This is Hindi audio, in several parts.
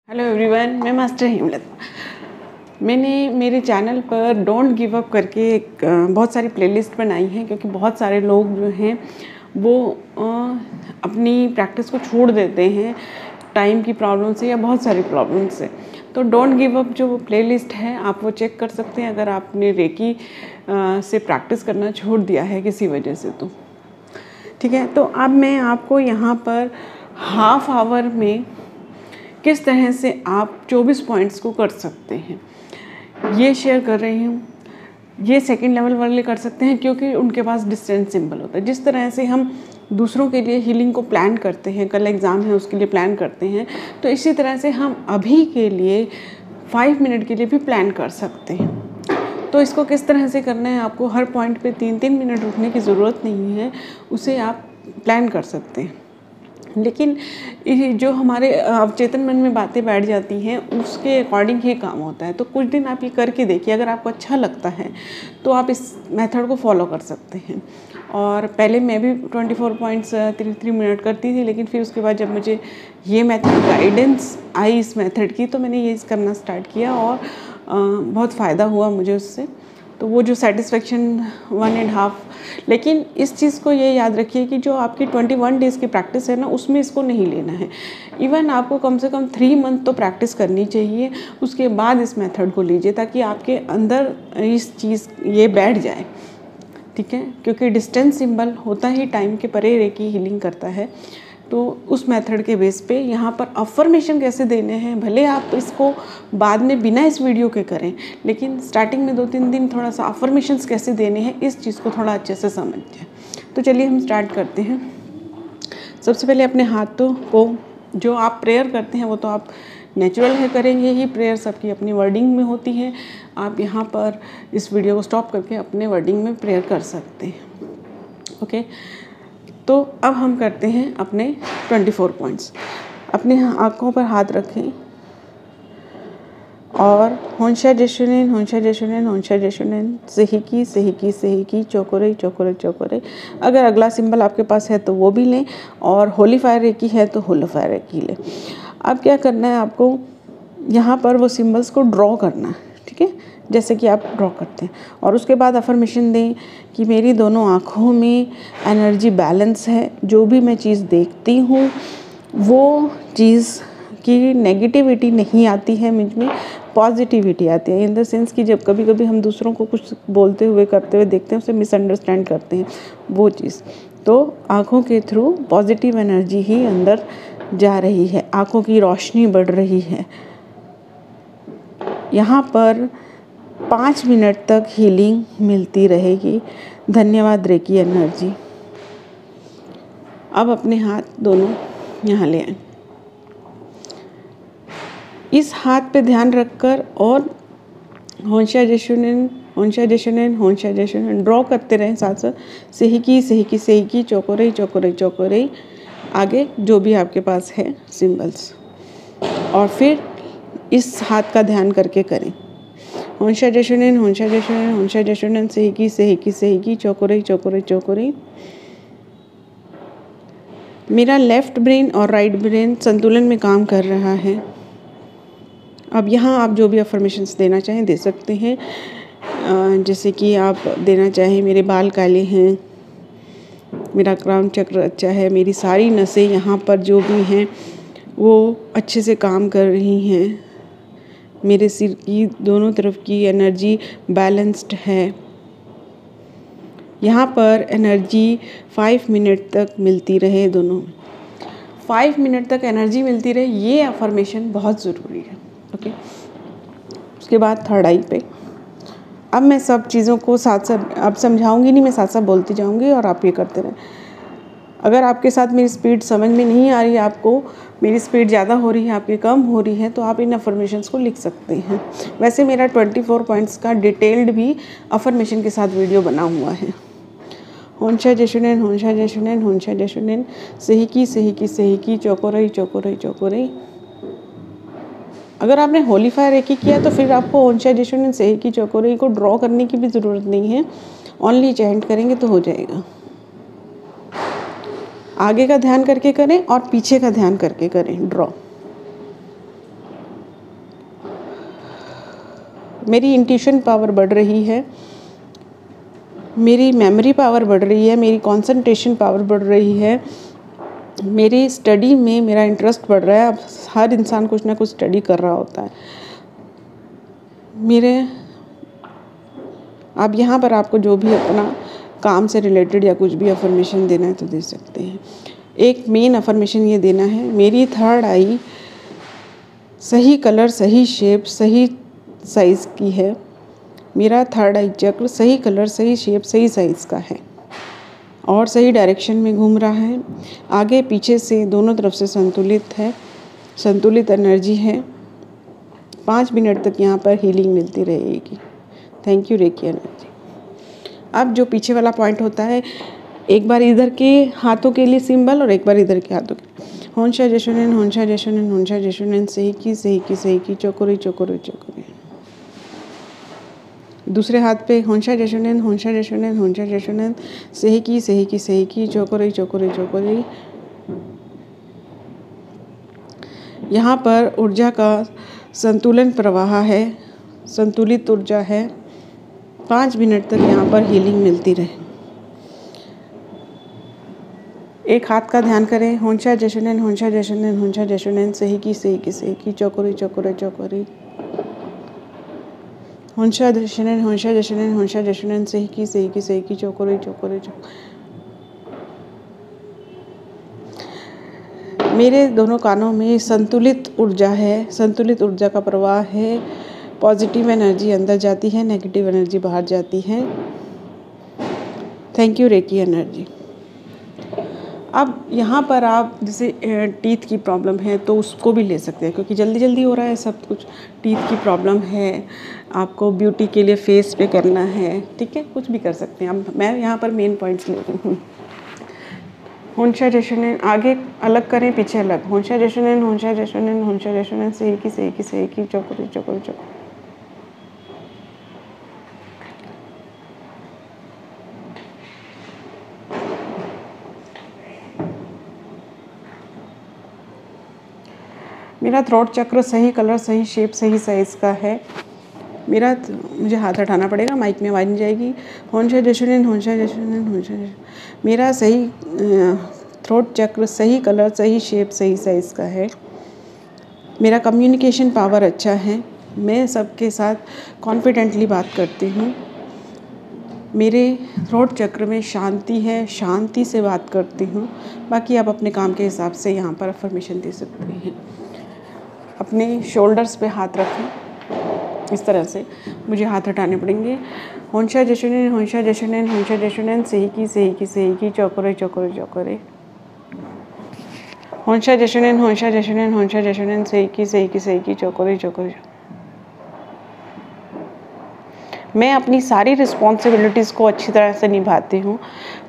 हेलो एवरीवन, मैं मास्टर हेमलता। मैंने मेरे चैनल पर डोंट गिव अप करके एक बहुत सारी प्लेलिस्ट बनाई है, क्योंकि बहुत सारे लोग जो हैं वो अपनी प्रैक्टिस को छोड़ देते हैं टाइम की प्रॉब्लम से या बहुत सारी प्रॉब्लम से। तो डोंट गिव अप जो प्लेलिस्ट है आप वो चेक कर सकते हैं, अगर आपने रेकी से प्रैक्टिस करना छोड़ दिया है किसी वजह से तो। ठीक है, तो अब मैं आपको यहाँ पर हाफ आवर में किस तरह से आप 24 पॉइंट्स को कर सकते हैं ये शेयर कर रही हूँ। ये सेकंड लेवल वाले कर सकते हैं क्योंकि उनके पास डिस्टेंस सिंबल होता है। जिस तरह से हम दूसरों के लिए हीलिंग को प्लान करते हैं, कल एग्ज़ाम है उसके लिए प्लान करते हैं, तो इसी तरह से हम अभी के लिए 5 मिनट के लिए भी प्लान कर सकते हैं। तो इसको किस तरह से करना है, आपको हर पॉइंट पे 3-3 मिनट रुकने की ज़रूरत नहीं है, उसे आप प्लान कर सकते हैं। लेकिन जो हमारे अवचेतन मन में बातें बैठ जाती हैं उसके अकॉर्डिंग ही काम होता है। तो कुछ दिन आप ये करके देखिए, अगर आपको अच्छा लगता है तो आप इस मेथड को फॉलो कर सकते हैं। और पहले मैं भी 24 पॉइंट्स 3 मिनट करती थी, लेकिन फिर उसके बाद जब मुझे ये मेथड गाइडेंस आई इस मेथड की, तो मैंने ये करना स्टार्ट किया और बहुत फ़ायदा हुआ मुझे उससे। तो वो जो सेटिस्फेक्शन 1.5। लेकिन इस चीज़ को ये याद रखिए कि जो आपकी 21 डेज़ की प्रैक्टिस है ना, उसमें इसको नहीं लेना है। इवन आपको कम से कम 3 मंथ तो प्रैक्टिस करनी चाहिए, उसके बाद इस मेथड को लीजिए ताकि आपके अंदर इस चीज़ ये बैठ जाए। ठीक है, क्योंकि डिस्टेंस सिंबल होता ही टाइम के परे रेकी हीलिंग करता है। तो उस मेथड के बेस पे यहाँ पर अफर्मेशन कैसे देने हैं, भले आप इसको बाद में बिना इस वीडियो के करें, लेकिन स्टार्टिंग में 2-3 दिन थोड़ा सा अफर्मेशंस कैसे देने हैं इस चीज़ को थोड़ा अच्छे से समझिए। तो चलिए हम स्टार्ट करते हैं। सबसे पहले अपने हाथों को, जो आप प्रेयर करते हैं वो तो आप नेचुरल है करेंगे ही, प्रेयर सबकी अपनी वर्डिंग में होती है। आप यहाँ पर इस वीडियो को स्टॉप करके अपने वर्डिंग में प्रेयर कर सकते हैं। ओके, तो अब हम करते हैं अपने 24 पॉइंट्स। अपनी आँखों पर हाथ रखें और होंशा जेशुनेन होंशा जेशुनेन होंशा जेशुनेन सेहिकी सेहिकी सेहिकी चोकोरे चोकोरे चोकोरे। अगर अगला सिंबल आपके पास है तो वो भी लें, और होली फायर रेकी है तो होली फायर रेकी लें। अब क्या करना है, आपको यहाँ पर वो सिंबल्स को ड्रॉ करना है। ठीक है, जैसे कि आप ड्रॉ करते हैं, और उसके बाद अफर्मेशन दें कि मेरी दोनों आँखों में एनर्जी बैलेंस है। जो भी मैं चीज़ देखती हूँ वो चीज़ की नेगेटिविटी नहीं आती है, मुझ में पॉजिटिविटी आती है। इन द सेंस कि जब कभी कभी हम दूसरों को कुछ बोलते हुए करते हुए देखते हैं, उसे मिसअंडरस्टैंड करते हैं, वो चीज़। तो आँखों के थ्रू पॉजिटिव एनर्जी ही अंदर जा रही है, आँखों की रोशनी बढ़ रही है। यहाँ पर 5 मिनट तक हीलिंग मिलती रहेगी। धन्यवाद रेकी एनर्जी। अब अपने हाथ दोनों यहाँ ले आए। इस हाथ पे ध्यान रखकर और होंशा जेशुनेन होंशा जेशुनेन होंशा जेशुनेन ड्रॉ करते रहें साथ साथ। सेहिकी सेहिकी सेहिकी चोकोरे चोकोरे चोकोरे, आगे जो भी आपके पास है सिंबल्स, और फिर इस हाथ का ध्यान करके करें। होंशा जेशुनेन होंशा जेशुनेन होंशा जेशुनेन सेहिकी सेहिकी सेहिकी चोकोरे चोकोरे चोकोरे। मेरा लेफ़्ट ब्रेन और राइट ब्रेन संतुलन में काम कर रहा है। अब यहाँ आप जो भी अफर्मेशंस देना चाहें दे सकते हैं। जैसे कि आप देना चाहें, मेरे बाल काले हैं, मेरा क्राउन चक्र अच्छा है, मेरी सारी नसें यहाँ पर जो भी हैं वो अच्छे से काम कर रही हैं, मेरे सिर की दोनों तरफ की एनर्जी बैलेंस्ड है। यहाँ पर एनर्जी 5 मिनट तक मिलती रहे, दोनों 5 मिनट तक एनर्जी मिलती रहे, ये अफर्मेशन बहुत ज़रूरी है। ओके, उसके बाद थर्ड आई पे। अब मैं सब चीज़ों को साथ साथ अब समझाऊंगी नहीं, मैं साथ साथ बोलती जाऊंगी और आप ये करते रहें। अगर आपके साथ मेरी स्पीड समझ में नहीं आ रही है, आपको मेरी स्पीड ज़्यादा हो रही है, आपकी कम हो रही है, तो आप इन अफर्मेशंस को लिख सकते हैं। वैसे मेरा 24 पॉइंट्स का डिटेल्ड भी अफर्मेशन के साथ वीडियो बना हुआ है। होंशा जेशुनेन होंशा जेशुनेन होंशा जेशुनेन सेहिकी सेहिकी सेहिकी चोकोरे चोकोरे चोकोरे। अगर आपने होली फायर रेकी किया तो फिर आपको होंशा जेशुनेन सेहिकी चोकोरे को ड्रॉ करने की भी ज़रूरत नहीं है, ओनली चैंट करेंगे तो हो जाएगा। आगे का ध्यान करके करें और पीछे का ध्यान करके करें ड्रॉ। मेरी इंट्यूशन पावर बढ़ रही है, मेरी मेमोरी पावर बढ़ रही है, मेरी कंसंट्रेशन पावर बढ़ रही है, मेरी स्टडी में मेरा इंटरेस्ट बढ़ रहा है। अब हर इंसान कुछ ना कुछ स्टडी कर रहा होता है। अब यहाँ पर आपको जो भी अपना काम से रिलेटेड या कुछ भी अफर्मेशन देना है तो दे सकते हैं। एक मेन अफर्मेशन ये देना है, मेरी थर्ड आई सही कलर, सही शेप, सही साइज़ की है। मेरा थर्ड आई चक्र सही कलर, सही शेप, सही साइज़ का है और सही डायरेक्शन में घूम रहा है। आगे पीछे से दोनों तरफ से संतुलित है, संतुलित एनर्जी है। 5 मिनट तक यहाँ पर हीलिंग मिलती रहेगी। Thank you reiki energy. अब जो पीछे वाला पॉइंट होता है, एक बार इधर के हाथों के लिए सिंबल और एक बार इधर के हाथों के। होंशा जशुनेन, होंशा जशुनेन, होंशा जशुनेन, सही की, सही की, सही की, चोकोरी, चोकोरी, चोकोरी। दूसरे हाथ पे होंशा जशुनेन, होंशा जशुनेन, होंशा जशुनेन, सही की, सही की, सही की, चोकोरी, चोकोरी, चोकोरी। यहाँ पर ऊर्जा का संतुलन प्रवाह है, संतुलित ऊर्जा है। 5 मिनट तक यहाँ पर हीलिंग मिलती रहे। एक हाथ का ध्यान करें, होंशा जशुनेन, होंशा जशुनेन, होंशा जशुनेन, सही की, सही की, सही की, चोकोरी, चोकोरी, चोकोरी। होंशा जशुनेन, होंशा जशुनेन, होंशा जशुनेन, सही की, सही की, सही की, चोकोरी, चोकोरी, चोकोरी। मेरे दोनों कानों में संतुलित ऊर्जा है, संतुलित ऊर्जा का प्रवाह है। पॉजिटिव एनर्जी अंदर जाती है, नेगेटिव एनर्जी बाहर जाती है। Thank you reiki energy. अब यहाँ पर आप जैसे टीथ की प्रॉब्लम है तो उसको भी ले सकते हैं, क्योंकि जल्दी जल्दी हो रहा है सब कुछ। टीथ की प्रॉब्लम है, आपको ब्यूटी के लिए फेस पे करना है, ठीक है, कुछ भी कर सकते हैं। अब मैं यहाँ पर मेन पॉइंट्स ले रही हूँ। होंशा जशुनेन, आगे अलग करें, पीछे अलग। होंशा जशुनेन, होंशा जशुनेन, होंशा जशुनेन, सही की, सही की, सही की, चोकोरी, चोकोरी, चोकोरी। मेरा थ्रोट चक्र सही कलर, सही शेप, सही साइज़ का है। मुझे हाथ हटाना पड़ेगा, माइक में आवाज़ नहीं जाएगी। होंशा जशुनेन, होंशा जशुनेन, होंशा जशुनेन। मेरा सही थ्रोट चक्र सही कलर, सही शेप, सही साइज़ का है। मेरा कम्युनिकेशन पावर अच्छा है, मैं सबके साथ कॉन्फिडेंटली बात करती हूँ। मेरे थ्रोट चक्र में शांति है, शांति से बात करती हूँ। बाकी आप अपने काम के हिसाब से यहाँ पर अफर्मेशन दे सकते हैं। अपने शोल्डर्स पे हाथ रखें, इस तरह से मुझे हाथ हटाने पड़ेंगे। होंशा जशुनेन, होंशा जशुनेन, होंशा जशुनेन, सही की, सही की, सही की, चोकोरे, चोकोरे, चोकोरे। होंशा जशुनेन, होंशा जशुनेन, होंशा जशुनेन, सही की, सही की, सही की, चोकोरे, चोकोरे। मैं अपनी सारी रिस्पॉन्सिबिलिटीज़ को अच्छी तरह से निभाती हूँ।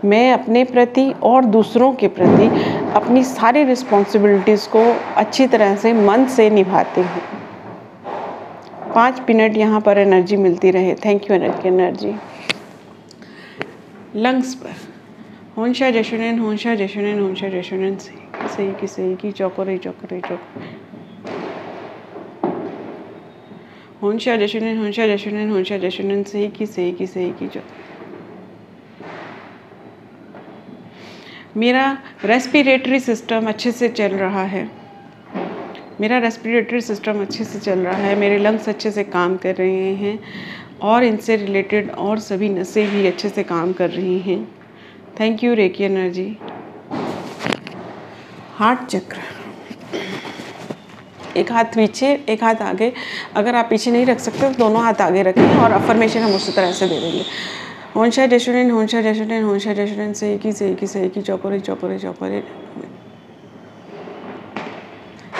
मैं अपने प्रति और दूसरों के प्रति अपनी सारी रिस्पॉन्सिबिलिटीज़ को अच्छी तरह से मन से निभाती हूँ। 5 मिनट यहाँ पर एनर्जी मिलती रहे। Thank you energy. लंग्स पर होंशा जशुनेन, होंशा जशुनेन, होंशा जशुनेन, सही की, सही की, चोकोरे, चोकोरे, चोकोरे। होंशा जशुनेन, होंशा जशुनेन, होंशा जशुनेन, सही की, सही की, सही की, चोकोरे। मेरा रेस्पिरेटरी सिस्टम अच्छे से चल रहा है। मेरा रेस्पिरेटरी सिस्टम अच्छे से चल रहा है। मेरे लंग्स अच्छे से काम कर रहे हैं और इनसे रिलेटेड और सभी नसें भी अच्छे से काम कर रही हैं। Thank you reiki energy. Heart चक्र, एक हाथ पीछे, एक हाथ आगे। अगर आप पीछे नहीं रख सकते तो दोनों हाथ आगे रखें और अफर्मेशन हम उसी तरह से दे देंगे। होंशा जशुनेन, होंशा जशुनेन, होंशा जशुनेन, सही की, सही की, सही की, चोकोरे, चोकोरे, चोकोरे।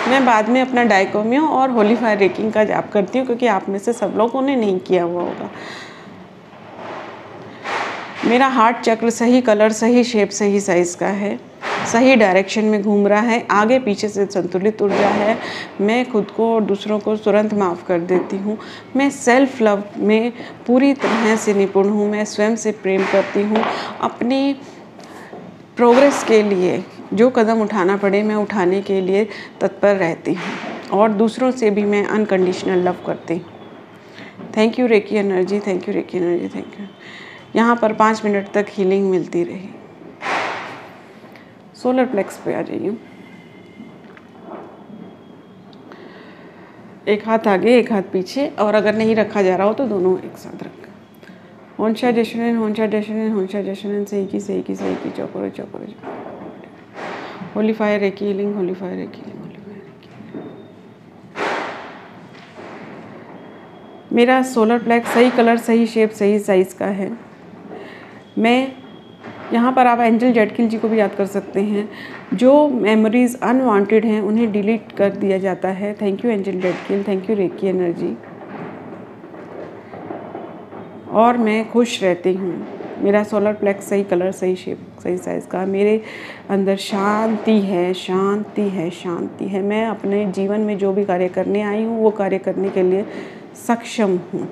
मैं बाद में अपना डाइकोमियो और होली फायर रेकिंग का जाप करती हूँ, क्योंकि आप में से सब लोगों ने नहीं किया हुआ होगा। मेरा हार्ट चक्र सही कलर, सही शेप, सही साइज़ का है, सही डायरेक्शन में घूम रहा है। आगे पीछे से संतुलित ऊर्जा है। मैं खुद को और दूसरों को तुरंत माफ़ कर देती हूँ। मैं सेल्फ लव में पूरी तरह से निपुण हूँ। मैं स्वयं से प्रेम करती हूँ। अपनी प्रोग्रेस के लिए जो कदम उठाना पड़े मैं उठाने के लिए तत्पर रहती हूँ और दूसरों से भी मैं अनकंडीशनल लव करती हूँ। Thank you reiki energy, thank you reiki energy, thank you. यहाँ पर 5 मिनट तक हीलिंग मिलती रही। सोलर प्लेक्स पे आ जाइए। एक हाथ आगे एक हाथ पीछे, और अगर नहीं रखा जा रहा हो तो दोनों एक साथ रखें। होंशा जशनन, होंशा जशनन, होंशा जशनन, सही की सही की सही की, चौकोरे चौकोरे। Holy fire reiki healing, holy fire reiki healing, holy fire reiki. मेरा सोलर प्लेक्स सही कलर, सही शेप, सही साइज़ का है। मैं यहाँ पर आप एंजल जेटकिल जी को भी याद कर सकते हैं। जो मेमोरीज़ अनवांटेड हैं उन्हें डिलीट कर दिया जाता है। Thank you angel Zadkiel, thank you reiki energy. और मैं खुश रहती हूँ। मेरा सोलर प्लेक्स सही कलर, सही शेप, सही साइज़ का। मेरे अंदर शांति है, शांति है, शांति है। मैं अपने जीवन में जो भी कार्य करने आई हूँ वो कार्य करने के लिए सक्षम हूँ।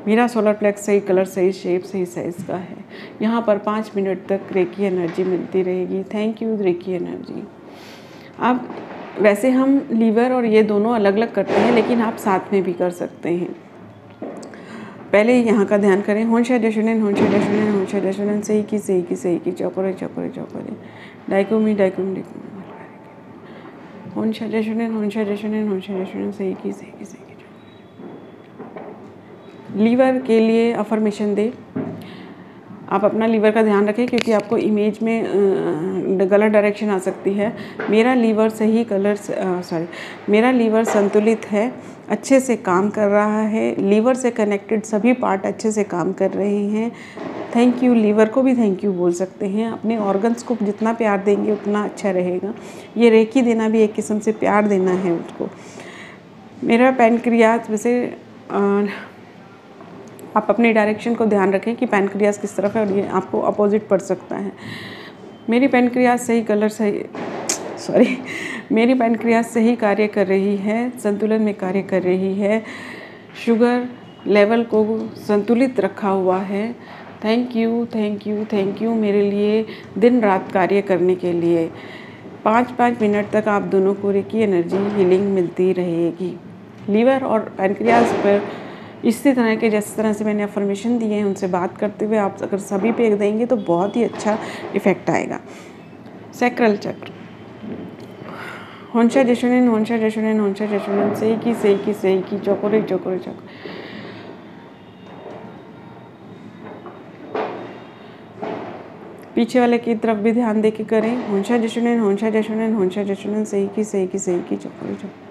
मेरा सोलर प्लेक्स सही कलर, सही शेप, सही साइज़ का है। यहाँ पर 5 मिनट तक रेकी एनर्जी मिलती रहेगी। Thank you reiki energy. अब वैसे हम लीवर और ये दोनों अलग अलग करते हैं, लेकिन आप साथ में भी कर सकते हैं। पहले यहाँ का ध्यान करें। होंशा जशनन, होंशा जशनन, होंशा जशनन, सही की सही की सही की, चौकोरे चौकोरे चौकोरे, डाइकोमी डाइकोमी डाइकोमी। होंशा जशनन, होंशा जशनन, होंशा जशनन, सही की सही की सही की। लीवर के लिए अफर्मेशन दे। आप अपना लीवर का ध्यान रखें, क्योंकि आपको इमेज में गलत डायरेक्शन आ सकती है। मेरा लीवर सही कलर, मेरा लीवर संतुलित है, अच्छे से काम कर रहा है। लीवर से कनेक्टेड सभी पार्ट अच्छे से काम कर रहे हैं। Thank you. लीवर को भी थैंक यू बोल सकते हैं। अपने ऑर्गन्स को जितना प्यार देंगे उतना अच्छा रहेगा। ये रेकी देना भी एक किस्म से प्यार देना है उसको। मेरा पैनक्रियाज, वैसे आप अपनी डायरेक्शन को ध्यान रखें कि पैनक्रियाज किस तरफ है, और ये आपको अपोजिट पड़ सकता है। मेरी पैनक्रियाज सही कलर, मेरी पैनक्रियाज सही कार्य कर रही है, संतुलन में कार्य कर रही है। शुगर लेवल को संतुलित रखा हुआ है। Thank you, thank you, thank you मेरे लिए दिन रात कार्य करने के लिए। 5-5 मिनट तक आप दोनों को रेकी एनर्जी हीलिंग मिलती रहेगी। लीवर और पैनक्रियाज पर इसी तरह के, जिस तरह से मैंने अफर्मेशन दिए हैं उनसे बात करते हुए आप अगर सभी पे देंगे तो बहुत ही अच्छा इफेक्ट आएगा। सैक्रल चक्र। होंशा जशनन, होंशा जशनन, होंशा जशनन, सही की सही की सही की, चौकोरे चौकोरे चौकोरे। पीछे वाले की तरफ भी ध्यान दे के करें। होंशा जशनन, होंशा जशनन, होंशा जशनन, सही की सही की सही की, चौकोरे चौकोरे।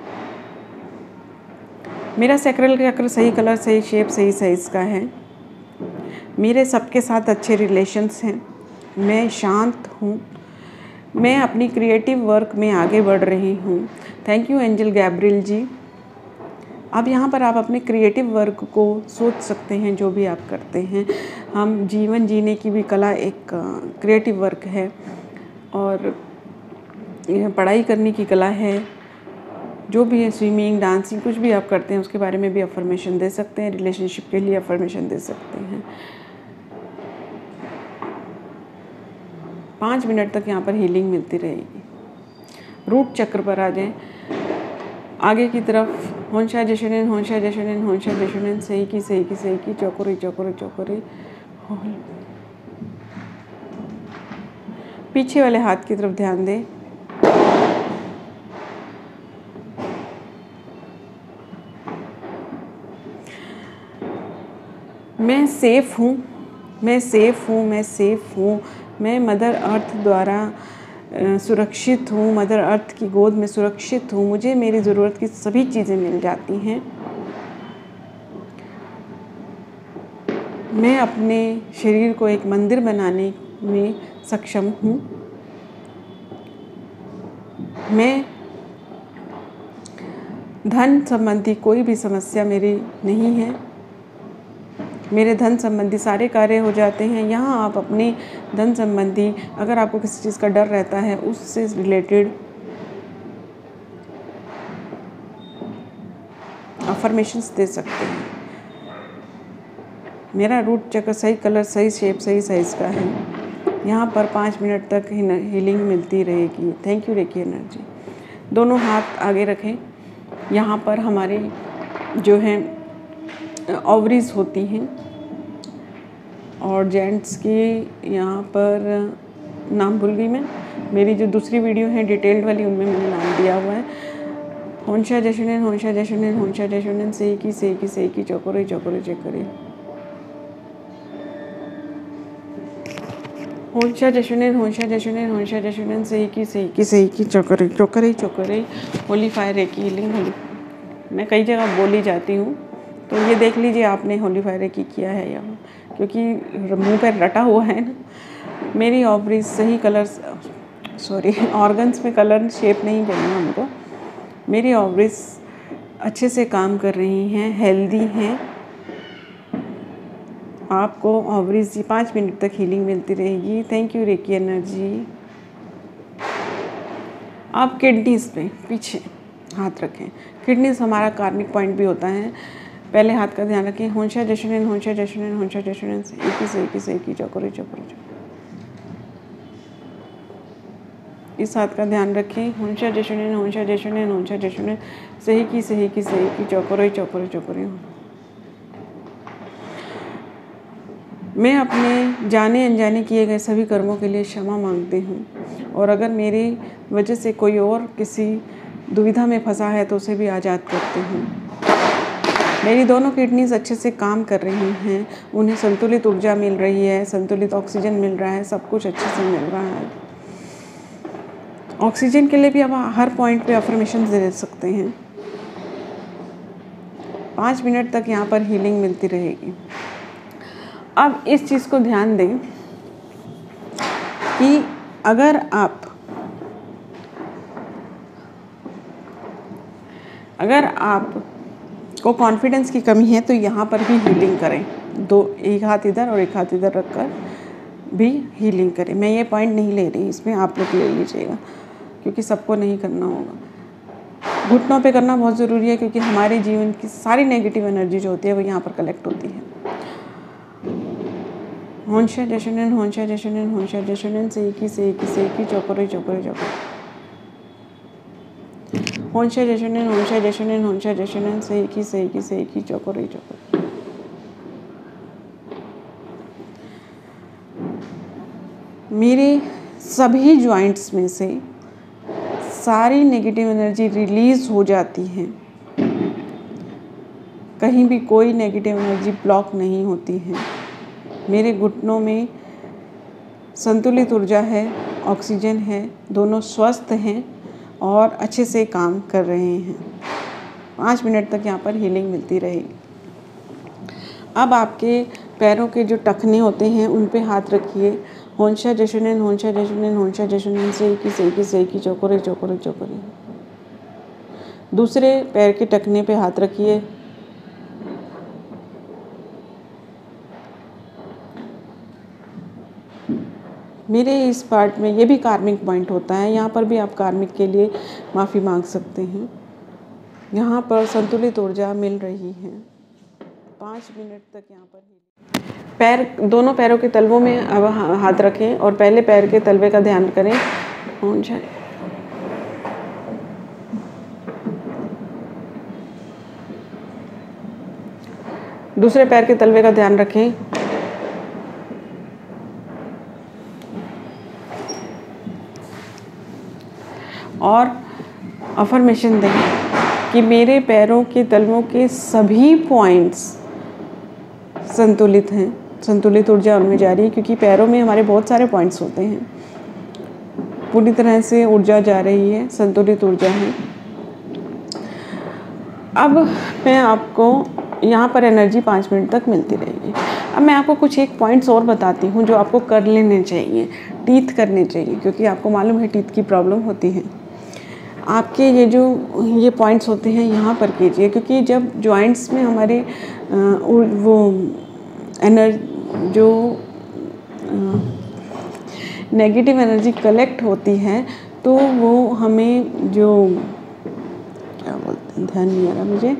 मेरा सैक्रल चक्र सही कलर, सही शेप, सही साइज़ का है। मेरे सबके साथ अच्छे रिलेशंस हैं। मैं शांत हूँ। मैं अपनी क्रिएटिव वर्क में आगे बढ़ रही हूँ। थैंक यू एंजल गैब्रियल जी। अब यहाँ पर आप अपने क्रिएटिव वर्क को सोच सकते हैं, जो भी आप करते हैं। हम जीवन जीने की भी कला एक क्रिएटिव वर्क है, और पढ़ाई करने की कला है। जो भी है, स्विमिंग, डांसिंग, कुछ भी आप करते हैं उसके बारे में भी अफर्मेशन दे सकते हैं। रिलेशनशिप के लिए अफर्मेशन दे सकते हैं। 5 मिनट तक यहाँ पर हीलिंग मिलती रहेगी। रूट चक्र पर आ जाएं, आगे की तरफ। होंशा जशनन, होंशा जशनन, होंशा जशनन, सही की सही की सही की, चौकोरे चौकोरे चौकोरे। पीछे वाले हाथ की तरफ ध्यान दें। मैं सेफ़ हूँ, मैं सेफ़ हूँ, मैं सेफ़ हूँ। मैं मदर अर्थ द्वारा सुरक्षित हूँ, मदर अर्थ की गोद में सुरक्षित हूँ। मुझे मेरी ज़रूरत की सभी चीज़ें मिल जाती हैं। मैं अपने शरीर को एक मंदिर बनाने में सक्षम हूँ। मैं धन संबंधी कोई भी समस्या मेरी नहीं है। मेरे धन संबंधी सारे कार्य हो जाते हैं। यहाँ आप अपनी धन संबंधी, अगर आपको किसी चीज़ का डर रहता है, उससे रिलेटेड अफर्मेशंस दे सकते हैं। मेरा रूट चक्र सही कलर, सही शेप, सही साइज़ का है। यहाँ पर 5 मिनट तक हीलिंग मिलती रहेगी। Thank you reiki energy. दोनों हाथ आगे रखें। यहाँ पर हमारे जो हैं ओवरीज होती हैं, और जेंट्स की यहाँ पर नाम भूल गई मैं, मेरी जो दूसरी वीडियो है डिटेल्ड वाली उनमें मैंने नाम दिया हुआ है। होंशा जशुनेन होंशा जशुनेन होंशा जशुनेन सेकी चौकोरे चौकोरे चेकरे। होंशा जशुनेन होंशा जशुनेन होंशा जशुनेन सेकी चौकोरे चौकोरे चौकोरे। Holy fire reiki healing holy, मैं कई जगह बोली जाती हूँ, तो ये देख लीजिए आपने होली फायर रेकी किया है यहाँ, क्योंकि मुंह पर रटा हुआ है ना। मेरी ओवरीज सही कलर, सॉरी ऑर्गन्स में कलर शेप नहीं बोलना हमको। मेरी ओवरीज अच्छे से काम कर रही हैं, हेल्दी हैं। आपको ओवरीज 5 मिनट तक हीलिंग मिलती रहेगी। Thank you reiki energy. आप किडनीज पे पीछे हाथ रखें। किडनीज हमारा कार्मिक पॉइंट भी होता है। पहले हाथ का ध्यान रखें। होंशा जशुनेन होंशा जशुनेन होंशा जशुनेन सेकी चौकोरे चौकोरे। इस हाथ का ध्यान रखें। होंशा जशुनेन होंशा जशुनेन होंशा जशुनेन सेकी चौकोरे चौकोरे चौकोरे। मैं अपने जाने अनजाने किए गए सभी कर्मों के लिए क्षमा मांगती हूँ, और अगर मेरी वजह से कोई और किसी दुविधा में फंसा है तो उसे भी आज़ाद करती हूँ। मेरी दोनों किडनीज अच्छे से काम कर रही हैं, उन्हें संतुलित ऊर्जा मिल रही है, संतुलित ऑक्सीजन मिल रहा है, सब कुछ अच्छे से मिल रहा है। ऑक्सीजन के लिए भी आप हर पॉइंट पे अफर्मेशन दे सकते हैं। 5 मिनट तक यहाँ पर हीलिंग मिलती रहेगी। अब इस चीज़ को ध्यान दें कि अगर आप को कॉन्फिडेंस की कमी है तो यहाँ पर भी हीलिंग करें। एक हाथ इधर और एक हाथ इधर रखकर भी हीलिंग करें। मैं ये पॉइंट नहीं ले रही, इसमें आप लोग ले लीजिएगा, क्योंकि सबको नहीं करना होगा। घुटनों पे करना बहुत ज़रूरी है, क्योंकि हमारे जीवन की सारी नेगेटिव एनर्जी जो होती है वो यहाँ पर कलेक्ट होती है। होंशा जशुनेन होंशा जशुनेन होंशा जशुनेन सेकी चौकोरे चौकोरे चौकोरे। होंशा जशुनेन होंशा जशुनेन होंशा जशुनेन सेकी चौकोरे चौकोरे। मेरे सभी जॉइंट्स में से सारी नेगेटिव एनर्जी रिलीज हो जाती है। कहीं भी कोई नेगेटिव एनर्जी ब्लॉक नहीं होती है। मेरे घुटनों में संतुलित ऊर्जा है, ऑक्सीजन है, दोनों स्वस्थ हैं और अच्छे से काम कर रहे हैं। 5 मिनट तक यहाँ पर हीलिंग मिलती रहेगी। अब आपके पैरों के जो टखने होते हैं उन पे हाथ रखिए। होंशा जशुनेन होंशा जशुनेन होंशा जशुनेन सेकी चौकोरे चौकोरे चौकोरे। दूसरे पैर के टखने पे हाथ रखिए। मेरे इस पार्ट में ये भी कार्मिक पॉइंट होता है, यहाँ पर भी आप कार्मिक के लिए माफ़ी मांग सकते हैं। यहाँ पर संतुलित ऊर्जा मिल रही है। 5 मिनट तक यहाँ पर दोनों पैरों के तलवों में अब हाथ रखें और पहले पैर के तलवे का ध्यान करें। दूसरे पैर के तलवे का ध्यान रखें। और अफर्मेशन दें कि मेरे पैरों के तलवों के सभी पॉइंट्स संतुलित हैं, संतुलित ऊर्जा उनमें जा रही है, क्योंकि पैरों में हमारे बहुत सारे पॉइंट्स होते हैं। पूरी तरह से ऊर्जा जा रही है, संतुलित ऊर्जा है। अब मैं आपको यहाँ पर एनर्जी 5 मिनट तक मिलती रहेगी। अब मैं आपको कुछ एक पॉइंट्स और बताती हूँ जो आपको कर लेने चाहिए। टीथ करने चाहिए, क्योंकि आपको मालूम है टीथ की प्रॉब्लम होती है। आपके ये पॉइंट्स होते हैं यहाँ पर कीजिए, क्योंकि जब जॉइंट्स में हमारे वो नेगेटिव एनर्जी कलेक्ट होती है तो वो हमें जो क्या बोलते हैं, ध्यान नहीं आ रहा मुझे,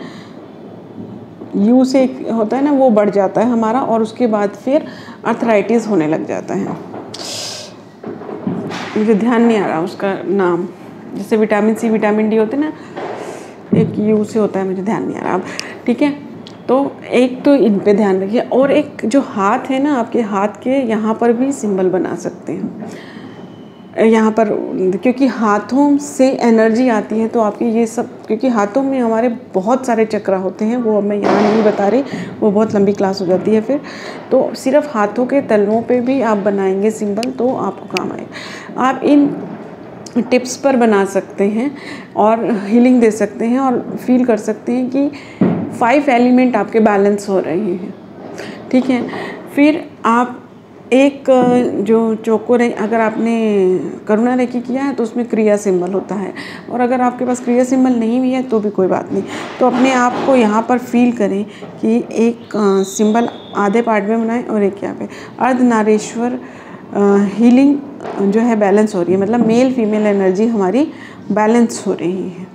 यू से होता है ना, वो बढ़ जाता है हमारा, और उसके बाद फिर आर्थराइटिस होने लग जाता है। मुझे ध्यान नहीं आ रहा उसका नाम, जैसे विटामिन सी विटामिन डी होते हैं ना, एक यू से होता है, मुझे ध्यान नहीं आ रहा अब, ठीक है। तो एक तो इन पे ध्यान रखिए। और एक जो हाथ है ना, आपके हाथ के यहाँ पर भी सिंबल बना सकते हैं यहाँ पर, क्योंकि हाथों से एनर्जी आती है। तो आपके ये सब, क्योंकि हाथों में हमारे बहुत सारे चक्र होते हैं, वो अब मैं यहाँ नहीं बता रही, वो बहुत लंबी क्लास हो जाती है फिर। तो सिर्फ हाथों के तलवों पे भी आप बनाएंगे सिंबल तो आपको काम आएगा। आप इन टिप्स पर बना सकते हैं और हीलिंग दे सकते हैं और फील कर सकते हैं कि 5 एलिमेंट आपके बैलेंस हो रहे हैं, ठीक है। फिर आप एक जो चोको रे, अगर आपने करुणा रेखी किया है तो उसमें क्रिया सिंबल होता है, और अगर आपके पास क्रिया सिंबल नहीं भी है तो भी कोई बात नहीं। तो अपने आप को यहाँ पर फील करें कि एक सिंबल आधे पार्ट में बनाएं और एक यहाँ पे अर्धनारीश्वर हीलिंग जो है बैलेंस हो रही है, मतलब मेल फीमेल एनर्जी हमारी बैलेंस हो रही है,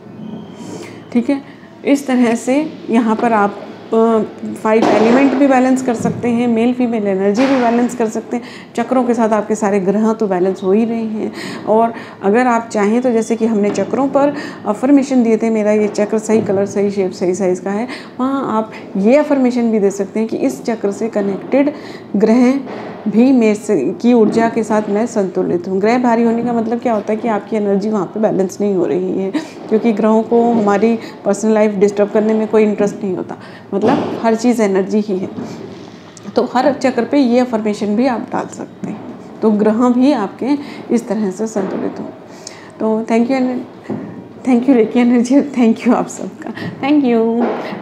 ठीक है। इस तरह से यहाँ पर आप 5 एलिमेंट भी बैलेंस कर सकते हैं, मेल फीमेल एनर्जी भी बैलेंस कर सकते हैं, चक्रों के साथ आपके सारे ग्रह तो बैलेंस हो ही रहे हैं। और अगर आप चाहें तो जैसे कि हमने चक्रों पर अफर्मेशन दिए थे, मेरा ये चक्र सही कलर, सही शेप, सही साइज़ का है, वहाँ आप ये अफर्मेशन भी दे सकते हैं कि इस चक्र से कनेक्टेड ग्रह भी मेरे से की ऊर्जा के साथ मैं संतुलित हूँ। ग्रह भारी होने का मतलब क्या होता है कि आपकी एनर्जी वहाँ पे बैलेंस नहीं हो रही है, क्योंकि ग्रहों को हमारी पर्सनल लाइफ डिस्टर्ब करने में कोई इंटरेस्ट नहीं होता, मतलब हर चीज़ एनर्जी ही है। तो हर चक्र पे ये अफर्मेशन भी आप डाल सकते हैं, तो ग्रह भी आपके इस तरह से संतुलित हो। तो thank you reiki energy, thank you आप सबका, थैंक यू।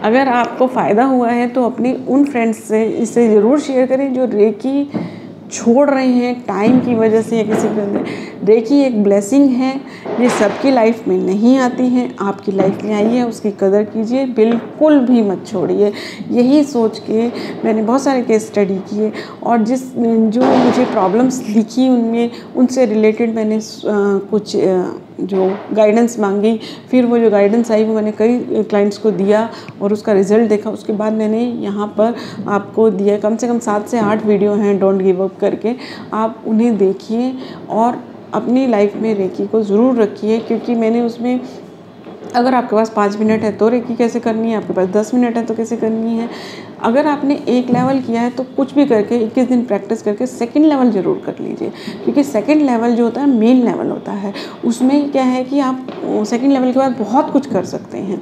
अगर आपको फ़ायदा हुआ है तो अपने उन फ्रेंड्स से इसे ज़रूर शेयर करें जो रेकी छोड़ रहे हैं टाइम की वजह से या किसी वजह से। रेकी एक ब्लेसिंग है, ये सबकी लाइफ में नहीं आती है, आपकी लाइफ में आई है, उसकी कदर कीजिए, बिल्कुल भी मत छोड़िए। यही सोच के मैंने बहुत सारे केस स्टडी किए और जो मुझे प्रॉब्लम्स दिखी उनमें, उनसे रिलेटेड मैंने कुछ जो गाइडेंस मांगी, फिर वो जो गाइडेंस आई वो मैंने कई क्लाइंट्स को दिया और उसका रिज़ल्ट देखा। उसके बाद मैंने यहाँ पर आपको दिया, कम से कम 7 से 8 वीडियो हैं डोंट गिव अप करके, आप उन्हें देखिए और अपनी लाइफ में रेकी को ज़रूर रखिए। क्योंकि मैंने उसमें, अगर आपके पास 5 मिनट है तो रेकी कैसे करनी है, आपके पास 10 मिनट है तो कैसे करनी है। अगर आपने एक लेवल किया है तो कुछ भी करके 21 दिन प्रैक्टिस करके सेकंड लेवल ज़रूर कर लीजिए, क्योंकि सेकंड लेवल जो होता है मेन लेवल होता है। उसमें क्या है कि आप सेकंड लेवल के बाद बहुत कुछ कर सकते हैं।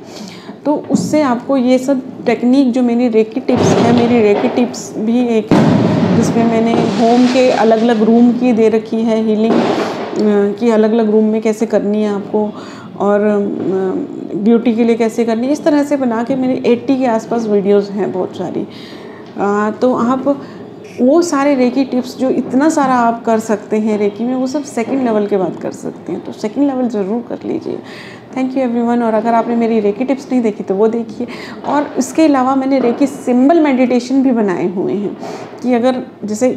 तो उससे आपको ये सब टेक्निक, जो मेरी रेकी टिप्स है, मेरी रेकी टिप्स भी एक जिसमें मैंने होम के अलग अलग रूम की दे रखी है, हीलिंग की अलग अलग रूम में कैसे करनी है आपको, और ब्यूटी के लिए कैसे करनी है, इस तरह से बना के मेरे 80 के आसपास वीडियोस हैं बहुत सारी। तो आप वो सारे रेकी टिप्स जो इतना सारा आप कर सकते हैं रेकी में, वो सब सेकंड लेवल के बाद कर सकते हैं, तो सेकंड लेवल ज़रूर कर लीजिए। Thank you everyone. और अगर आपने मेरी रेकी टिप्स नहीं देखी तो वो देखिए। और इसके अलावा मैंने रेकी सिंबल मेडिटेशन भी बनाए हुए हैं कि अगर जैसे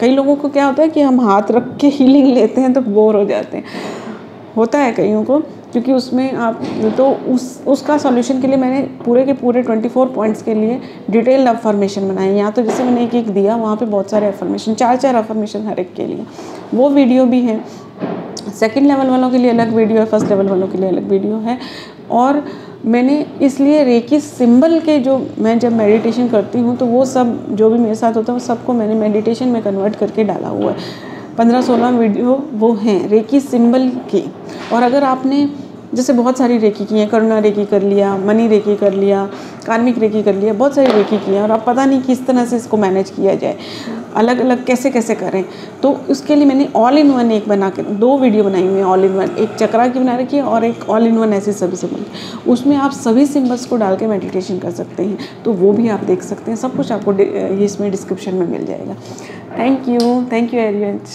कई लोगों को क्या होता है कि हम हाथ रख के हीलिंग लेते हैं तो बोर हो जाते हैं, होता है कईयों को, क्योंकि उसमें आप तो उसका सॉल्यूशन के लिए मैंने पूरे के पूरे 24 पॉइंट्स के लिए डिटेल अफर्मेशन बनाए। यहाँ तो जैसे मैंने एक दिया, वहाँ पे बहुत सारे अफर्मेशन, 4 अफर्मेशन हर एक के लिए, वो वीडियो भी है। सेकंड लेवल वालों के लिए अलग वीडियो है, फर्स्ट लेवल वालों के लिए अलग वीडियो है। और मैंने इसलिए रेकी सिंबल के जो मैं जब मेडिटेशन करती हूँ तो वो सब जो भी मेरे साथ होता है वो सबको मैंने मेडिटेशन में कन्वर्ट करके डाला हुआ है। 15-16 वीडियो वो हैं रेकी सिंबल की। और अगर आपने जैसे बहुत सारी रेकी की हैं, करुणा रेकी कर लिया, मनी रेकी कर लिया, कार्मिक रेकी कर लिया, बहुत सारी रेकी की हैं और आप पता नहीं किस तरह से इसको मैनेज किया जाए, अलग अलग कैसे कैसे करें, तो उसके लिए मैंने ऑल इन वन एक बना के 2 वीडियो बनाई हुई हैं। ऑल इन वन, एक चक्रा की बना रखी है और एक ऑल इन वन ऐसे सभी सिंबल, उसमें आप सभी सिंबल्स को डाल के मेडिटेशन कर सकते हैं, तो वो भी आप देख सकते हैं। सब कुछ आपको इसमें डिस्क्रिप्शन में मिल जाएगा। Thank you very much.